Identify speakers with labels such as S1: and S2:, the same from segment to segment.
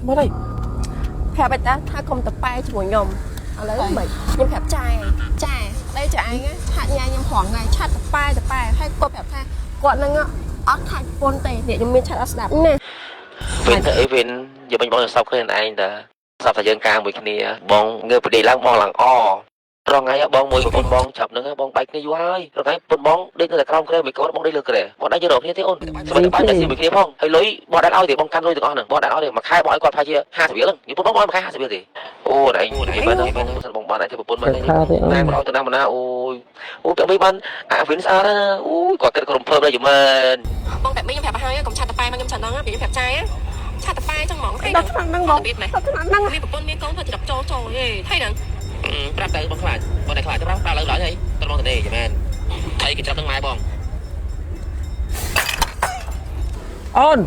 S1: មកđây
S2: ប្រាប់តែថាកុំតប៉ែជាមួយខ្ញុំឥឡូវមិនខ្ញុំប្រាប់ចាយđâyចាយហាក់ញ៉ាខ្ញុំហងថ្ងៃឆាត់តប៉ែហើយគាត់ប្រាប់ថាគាត់នឹងអត់ខាច់ពន្ធទេនេះខ្ញុំមានឆាត់អត់ស្ដាប់ណា
S3: វិញទៅអីវិញយកបងសោកឃើញឯងតើសោកតែយើងការមួយគ្នាបងងើបពីដេកឡើងបងឡើងអរងថ្ងៃបងមួយប្រពន្ធបងចាប់នឹងបងបែកគ្នាយូរហើយរងថ្ងៃប្រពន្ធបងដេកនៅតែក្រោមគ្រែមួយកូនបងដេកលើគ្រែបងដេកយករកគ្នាទេអូនសម្រាប់បែកតែជាមួយគ្នាផងហើយលុយបងដាក់ឲ្យទេបងកាន់លុយទាំងអស់ហ្នឹងបងដាក់ឲ្យទេមួយខែបងឲ្យគាត់ថាជា50រៀលហ្នឹងប្រពន្ធបងឲ្យមួយខែ50រៀលទេអូឯងមិនបងបានតែប្រពន្ធមិនណាមកឲ្យទៅណាអូតែមិនបានអាវិនស្អាតណាអូគាត់គិតក្រុមភើបដែរយឺមែនបងតែមិនខ្ញុំប្រាប់ហើយកុំឆាត់តប៉ែមកខ្ញុំឆាត់ហ្នឹងខ្ញុំប្រាប់ចាយឆាត់តប៉ែចឹងហ្មងហើយដល់ឆ្នាំហ្នឹងបងទៀតម៉េចហ្នឹងមានប្រពន្ធមានកូនធ្វើច្រកចូលទេថៃហ្នឹងប្រាប់ទៅបងខ្លាចបងតែខ្លាចទៅប្រាប់លើឡើងហើយទៅបងទៅទេយឺមែនថៃគេចាប់នឹងម៉ែបង
S1: អូន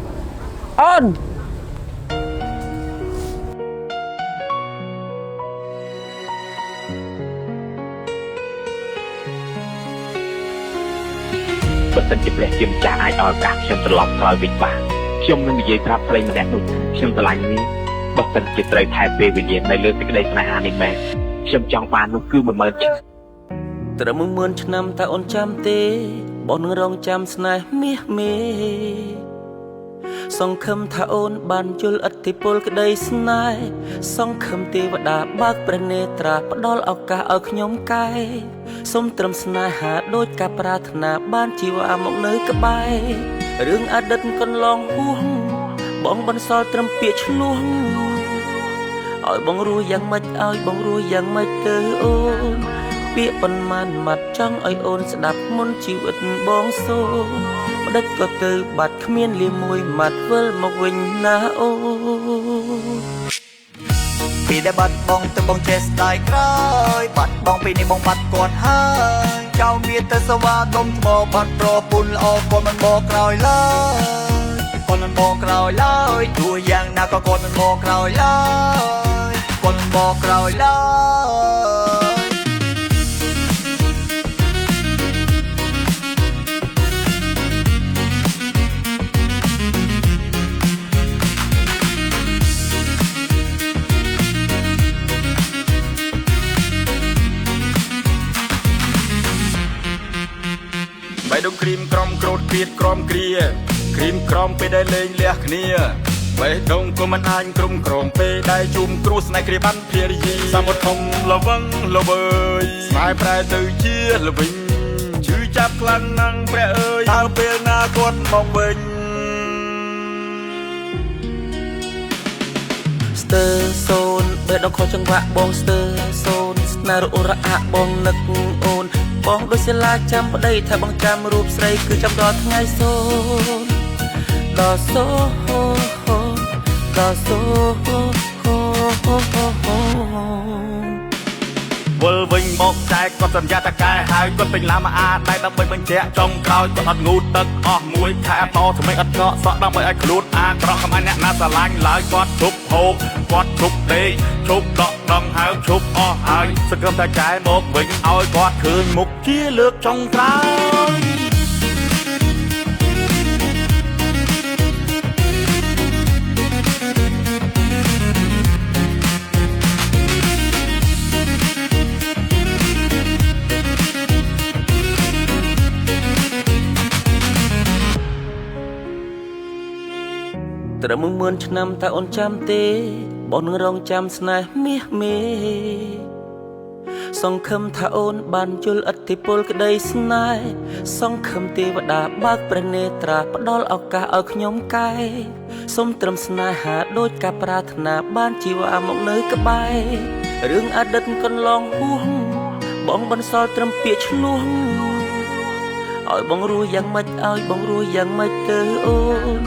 S4: បើសិនជាព្រះជាម្ចាស់អាចឲ្យឱកាសខ្ញុំត្រឡប់ក្រោយវិញបានខ្ញុំនឹងនិយាយប្រាប់ប្រិយម្នាក់នោះខ្ញុំស្រឡាញ់វាបើសិនជាត្រូវថែពេលវេលានៅលើសេចក្តីស្នេហានេះមែនខ្ញុំចង់បាននោះគឺ10000ឆ្នាំ
S5: ត្រឹម10000ឆ្នាំតើអូនចាំទេបងនឹងរងចាំស្នេហ៍មាសមេសង្ឃឹមថាអូនបានយល់ឥទ្ធិពលក្តីស្នេហ៍សង្ឃឹមទេវតាបើកព្រះនេត្រាផ្ដល់ឱកាសឲ្យខ្ញុំកែសូមត្រឹមស្នេហាដូចការប្រាថ្នាបានជីវ៉ាមកនៅក្បែររឿងអតីតកន្លងហួសបងបន្សល់ត្រឹមពាក្យឆ្លោះឲ្យបងរស់យ៉ាងម៉េចឲ្យបងរស់យ៉ាងម៉េចទៅអូនពាក្យប៉ុន្មានម៉ាត់ចង់ឲ្យអូនស្ដាប់មុនជីវិតបងសូនម្ដេចក៏ទៅបាត់គ្មានលាមួយម៉ាត់វិលមកវិញណាអូ
S6: ពីដែលបាត់បងទៅបងចេះស្ដាយក្រោយបាត់បងពីនេះបងបាត់គាត់ហើយចៅមានទៅស្វាគមន៍ថ្មបាត់ប្រពន្ធល្អគាត់មិនមកក្រោយឡើយគាត់មិនមកក្រោយឡើយទោះយ៉ាងណាក៏គាត់មិនមកក្រោយឡើយគាត់មិនមកក្រោយឡើយ
S7: បៃដងគ្រីមក្រំក្រូតគៀតក្រំគ្រាគ្រីមក្រំពេលដែលលេងលះគ្នាបេះដូងក៏មិនអាចក្រុមក្រំពេលដែលជុំគ្រួស្នេហ៍គ្រាបានភារយាសមុទ្រធំលវឹងលវើយស្នេហ៍ប្រែទៅជាល្វីងឈឺចាប់ខ្លាំងណាស់ព្រះអើយតើពេលណាគាត់មកវិញ
S5: ស្ទើសូនបេះដូងខុសចង្វាក់បងស្ទើសូនស្នេហ៍រអ៊ូរអាក់បងនឹកអូនបងដូចសិលាចាំប្តីថាបងចាំរូបស្រីគឺចាំដល់ថ្ងៃសូនដល់សូដល់សូ
S7: វិលវិញមកចែកគាត់សន្យាថាកែហើយគាត់ពេញឡាមអាតែដើម្បីបញ្ជាក់ចុងក្រោយគាត់អត់ងូតទឹកអស់មួយខែតថ្មីអត់កក់សក់ដើម្បីឲ្យខ្លួនអាក្រក់không aiអ្នកណាស្រឡាញ់ឡើយគាត់ឈប់ហូបគាត់ឈប់ដេកឈប់ដកដង្ហើមឈប់អស់ហើយសង្ឃឹមថាកែមកវិញឲ្យគាត់ឃើញមុខជាលើកចុងក្រោយ
S5: ត្រឹម10000ឆ្នាំតើអូនចាំទេបងនឹងរងចាំស្នេហ៍មាសមេសង្ឃឹមថាអូនបានយល់ឥទ្ធិពលក្តីស្នេហ៍សង្ឃឹមទេវតាបើកព្រះនេត្រាផ្ដល់ឱកាសឲ្យខ្ញុំកែសូមត្រឹមស្នេហាដូចការប្រាថ្នាបានជីវ៉ាមកនៅក្បែររឿងអតីតកន្លងហួសបងបន្សល់ត្រឹមពាក្យឆ្លោះឲ្យបងរស់យ៉ាងម៉េចឲ្យបងរស់យ៉ាងម៉េចទៅអូន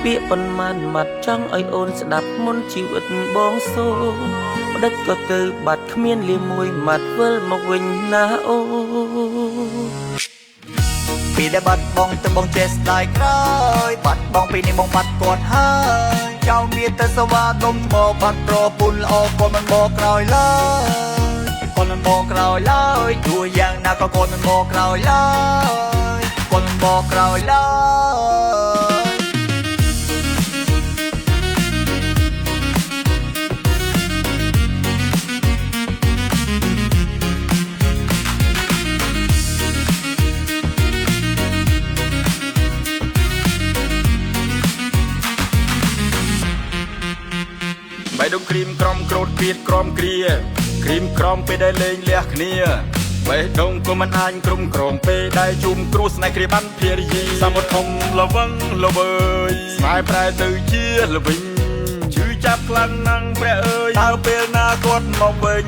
S5: ពាក្យប៉ុន្មានម៉ាត់ចង់ឲ្យអូនស្ដាប់មុនជីវិតបងសូនម្ដេចក៏ទៅបាត់គ្មានលាមួយម៉ាត់វិលមកវិញណាអូ
S6: ពីដែលបាត់បងទៅបងចេះស្ដាយក្រោយបាត់បងពីនេះបងបាត់គាត់ហើយចៅមានទៅស្វាគមន៍ថ្មបាត់ប្រពន្ធល្អគាត់មិនមកក្រោយឡើយគាត់មិនមកក្រោយឡើយទោះយ៉ាងណាក៏គាត់មិនមកក្រោយឡើយគាត់មិនមកក្រោយឡើយ
S7: ហើយដូចគ្រីមក្រំក្រូតគៀតក្រំគ្រាគ្រីមក្រំពេលដែលលេងលះគ្នាបេះដូងក៏មិនអាចក្រុមក្រងពេលដែលជុំគ្រួស្នេហ៍គ្រាបានភារយាសមុទ្រធំលវឹងលវើយស្នេហ៍ប្រែទៅជាល្វិញឈឺចាប់ខ្លាំងណាស់ព្រះអើយតើពេលណាគាត់មកវិញ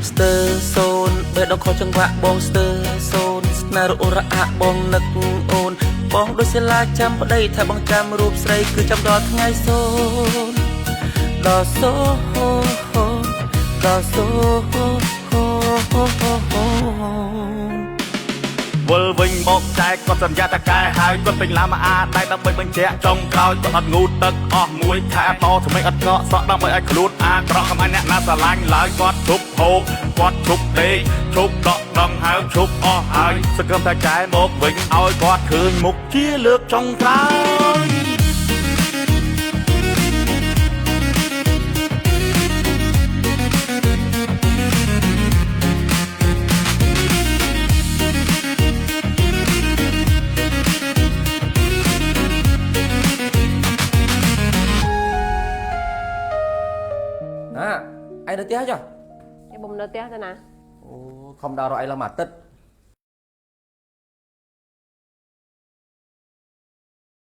S5: ស្ទើសូនបេះដូងខុសចង្វាក់បងស្ទើសូនស្នេហ៍រអ៊ូរអាក់បងនឹកអូនបងដូចសិលាចាំប្តីថាបងចាំរូបស្រីគឺចាំដល់ថ្ងៃសូនដល់សូដល់សូ
S7: វិលវិញមកចែកគាត់សន្យាតកែហើយគាត់ពេញឡាមអាដៃដើម្បីបញ្ជាក់ចុងក្រោយគាត់អត់ងូតទឹកអស់មួយខែតថ្មីអត់កកសក់ដើម្បីឲ្យខ្លួនអាក្រក់ខ្មៅអ្នកណាស្រឡាញ់ឡើយគាត់ជប់ហូបគាត់ជប់ដេកជប់ដកដងហើយជប់អស់ហើយសង្ឃឹមតែចែមកវិញឲ្យគាត់ឃើញមុខជាលើកចុងក្រោយ
S1: ឯនៅផ្ទះចុះ
S2: ឯបំនៅផ្ទះទៅណា
S1: អូខំដល់រកឯឡើងមួយអាទិត្យ